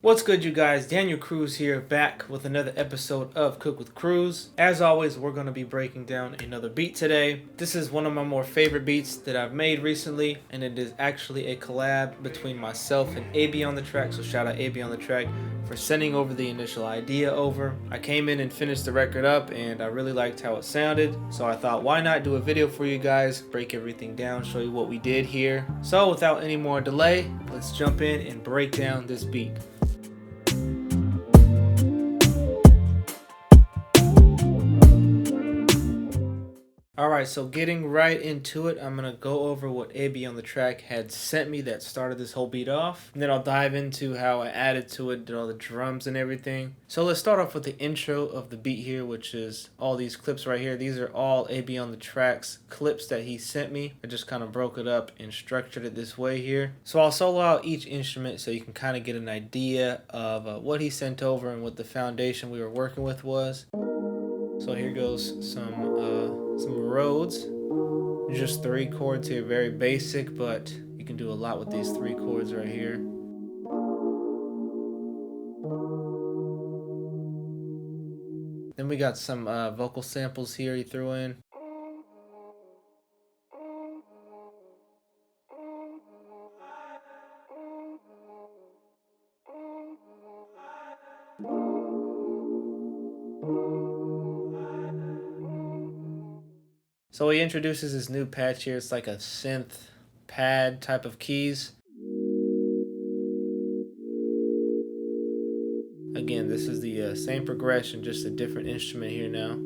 What's good, you guys? Daniel Cruz here, back with another episode of Cook with Cruz. As always, we're going to be breaking down another beat today. This is one of my more favorite beats that I've made recently, and it is actually a collab between myself and AB on the track, so shout out AB on the track for sending over the initial idea over. I came in and finished the record up, and I really liked how it sounded, so I thought, why not do a video for you guys, break everything down, show you what we did here. So without any more delay, let's jump in and break down this beat. Alright, so getting right into it, I'm going to go over what AB on the track had sent me that started this whole beat off. And then I'll dive into how I added to it, did all the drums and everything. So let's start off with the intro of the beat here, which is all these clips right here. These are all AB on the track's clips that he sent me. I just kind of broke it up and structured it this way here. So I'll solo out each instrument so you can kind of get an idea of what he sent over and what the foundation we were working with was. So here goes some Rhodes, just 3 chords here, very basic, but you can do a lot with these 3 chords right here. Then we got some vocal samples here he threw in. So he introduces his new patch here. It's like a synth pad type of keys. Again, this is the same progression, just a different instrument here now.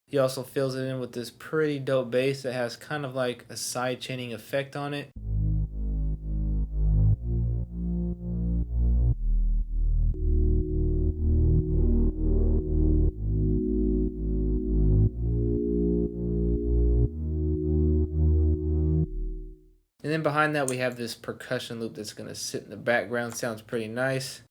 He also fills it in with this pretty dope bass that has kind of like a side chaining effect on it. And then behind that we have this percussion loop that's going to sit in the background. Sounds pretty nice.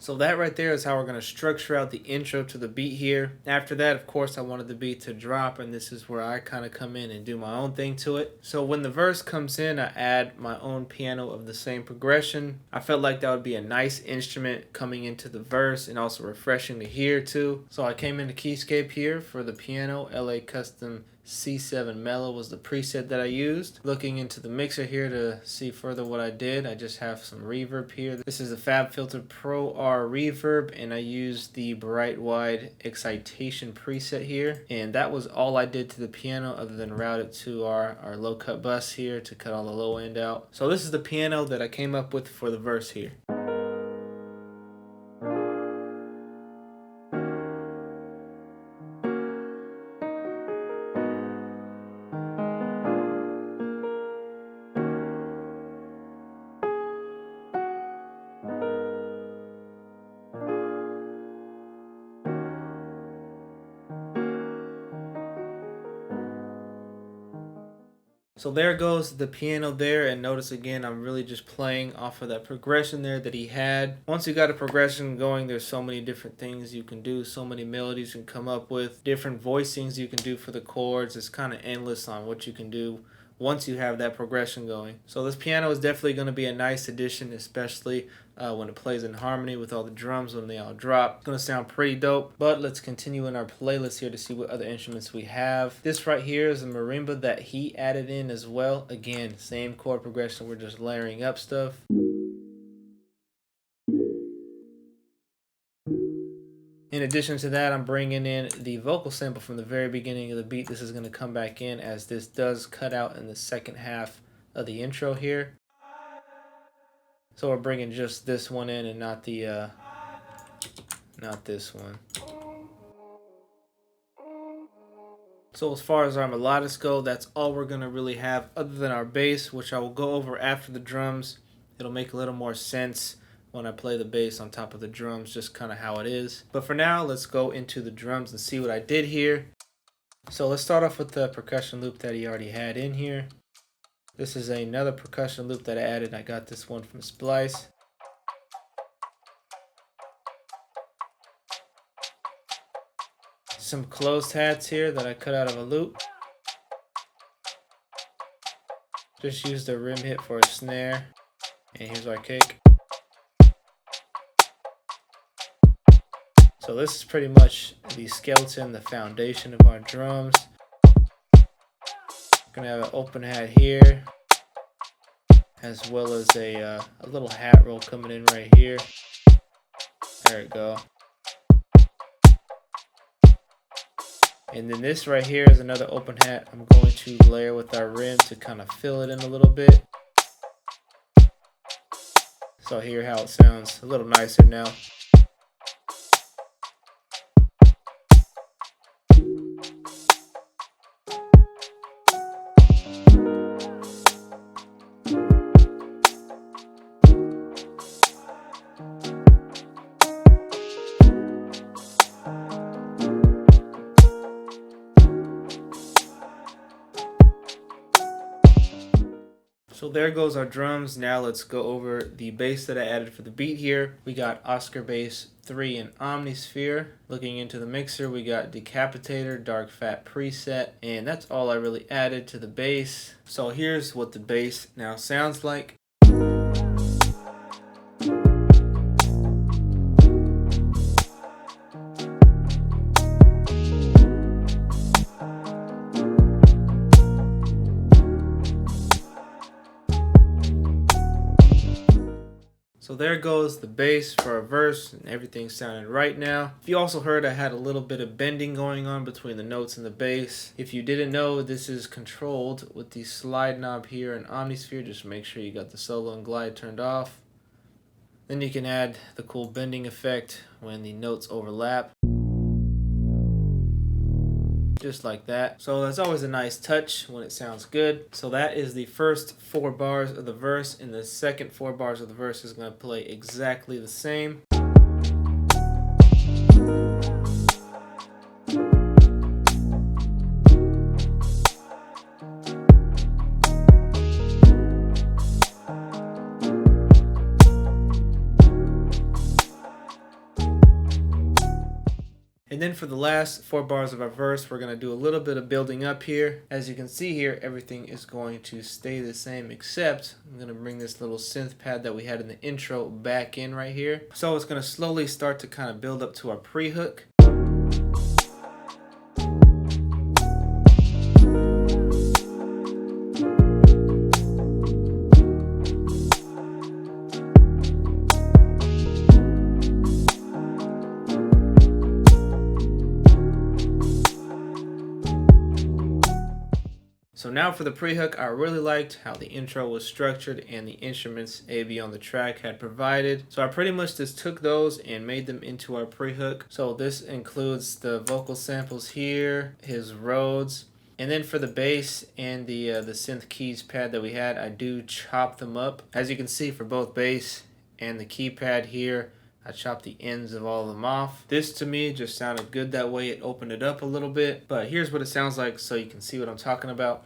So that right there is how we're going to structure out the intro to the beat here. After that, of course, I wanted the beat to drop, and this is where I kind of come in and do my own thing to it. So when the verse comes in, I add my own piano of the same progression. I felt like that would be a nice instrument coming into the verse and also refreshing to hear too. So I came into Keyscape here for the piano. LA Custom C7 Mellow was the preset that I used. Looking into the mixer here to see further what I did, I just have some reverb here. This is the FabFilter Pro R reverb, and I used the Bright Wide Excitation preset here. And that was all I did to the piano other than route it to our low cut bus here to cut all the low end out. So this is the piano that I came up with for the verse here. So there goes the piano there, and notice again I'm really just playing off of that progression there that he had. Once you got a progression going, there's so many different things you can do, so many melodies you can come up with, different voicings you can do for the chords. It's kind of endless on what you can do once you have that progression going. So this piano is definitely going to be a nice addition, especially when it plays in harmony with all the drums when they all drop. It's going to sound pretty dope. But let's continue in our playlist here to see what other instruments we have. This right here is a marimba that he added in as well. Again, same chord progression, we're just layering up stuff. In addition to that, I'm bringing in the vocal sample from the very beginning of the beat. This is going to come back in as this does cut out in the second half of the intro here. So we're bringing just this one in and not the not this one. So as far as our melodics go, that's all we're going to really have other than our bass, which I will go over after the drums. It'll make a little more sense when I play the bass on top of the drums, just kind of how it is. But for now, let's go into the drums and see what I did here. So let's start off with the percussion loop that he already had in here. This is another percussion loop that I added. I got this one from Splice. Some closed hats here that I cut out of a loop. Just used a rim hit for a snare. And here's our kick. So this is pretty much the skeleton, the foundation of our drums. Gonna have an open hat here, as well as a little hat roll coming in right here. There we go. And then this right here is another open hat. I'm going to layer with our rim to kind of fill it in a little bit. So hear how it sounds a little nicer now. So there goes our drums. Now let's go over the bass that I added for the beat here. We got Oscar Bass 3 and Omnisphere. Looking into the mixer, we got Decapitator, Dark Fat preset, and that's all I really added to the bass. So here's what the bass now sounds like. So there goes the bass for a verse, and everything sounded right now. If you also heard, I had a little bit of bending going on between the notes and the bass. If you didn't know, this is controlled with the slide knob here in Omnisphere. Just make sure you got the solo and glide turned off. Then you can add the cool bending effect when the notes overlap. Just like that. So that's always a nice touch when it sounds good. So that is the first 4 bars of the verse, and the second 4 bars of the verse is going to play exactly the same. And then for the last 4 bars of our verse, we're going to do a little bit of building up here. As you can see here, everything is going to stay the same, except I'm going to bring this little synth pad that we had in the intro back in right here. So it's going to slowly start to kind of build up to our pre-hook. So now for the pre-hook, I really liked how the intro was structured and the instruments AB on the track had provided. So I pretty much just took those and made them into our pre-hook. So this includes the vocal samples here, his Rhodes, and then for the bass and the synth keys pad that we had, I do chop them up. As you can see, for both bass and the key pad here, I chopped the ends of all of them off. This to me just sounded good that way. It opened it up a little bit. But here's what it sounds like so you can see what I'm talking about.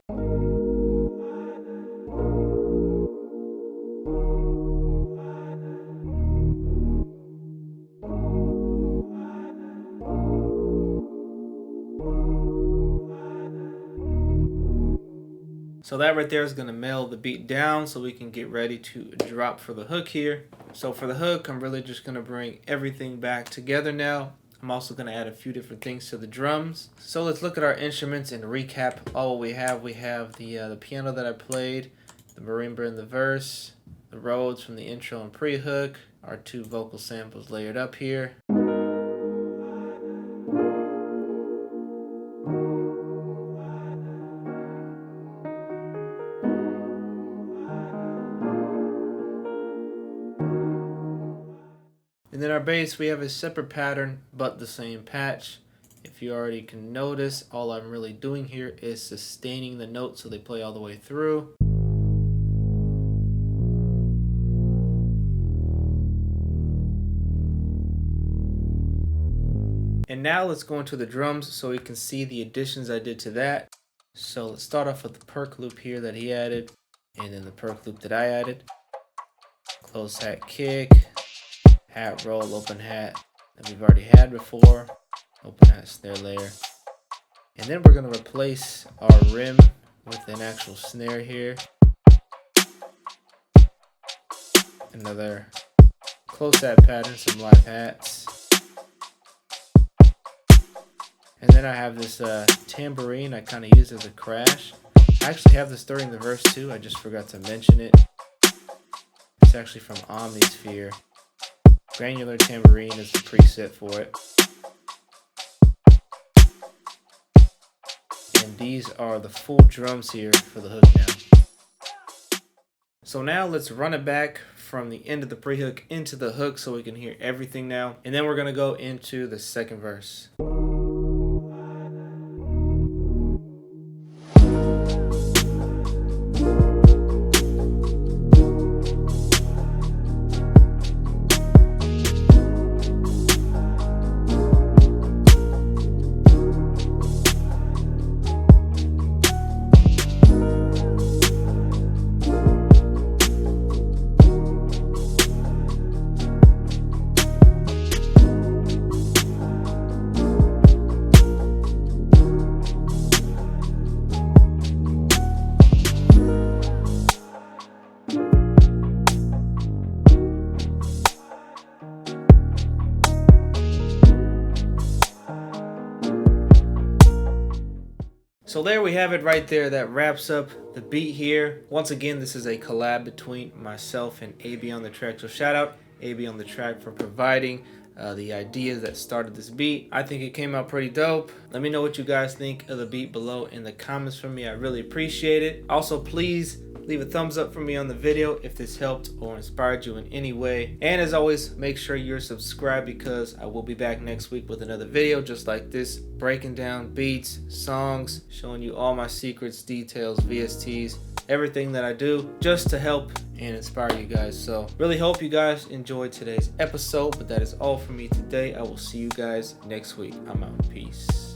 So that right there is going to mellow the beat down so we can get ready to drop for the hook here. So for the hook, I'm really just going to bring everything back together now. I'm also going to add a few different things to the drums. So let's look at our instruments and recap all we have. We have the piano that I played, the marimba in the verse, the Rhodes from the intro and pre-hook, our 2 vocal samples layered up here. And then our bass, we have a separate pattern, but the same patch. If you already can notice, all I'm really doing here is sustaining the notes so they play all the way through. And now let's go into the drums so we can see the additions I did to that. So let's start off with the perk loop here that he added. and then the perk loop that I added. Close hat kick, hat roll, open hat that we've already had before, open hat snare layer. And then we're going to replace our rim with an actual snare here. Another close hat pattern, some live hats. And then I have this tambourine I kind of use as a crash. I actually have this during the verse too, I just forgot to mention it. It's actually from Omnisphere. Granular tambourine is the preset for it. And these are the full drums here for the hook now. So now let's run it back from the end of the pre-hook into the hook so we can hear everything now. And then we're going to go into the second verse. So there we have it right there. That wraps up the beat here. Once again, this is a collab between myself and AB on the track. So shout out AB on the track for providing the ideas that started this beat. I think it came out pretty dope. Let me know what you guys think of the beat below in the comments for me. I really appreciate it. Also, please leave a thumbs up for me on the video if this helped or inspired you in any way. And as always, make sure you're subscribed because I will be back next week with another video just like this, breaking down beats, songs, showing you all my secrets, details, VSTs, everything that I do just to help and inspire you guys. So really hope you guys enjoyed today's episode, but that is all for me today. I will see you guys next week. I'm out. Peace.